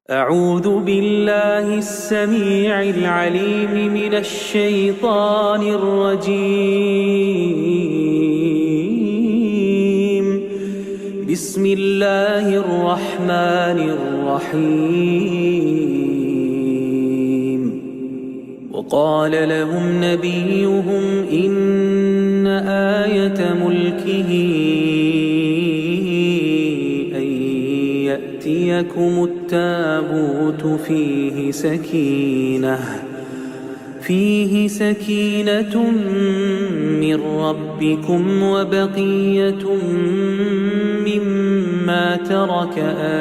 أعوذ بالله السميع العليم من الشيطان الرجيم. بسم الله الرحمن الرحيم. وقال لهم نبيهم إن آية ملكه أن يأتيكم التابوت فيه سكينة من ربكم وبقية مما ترك آل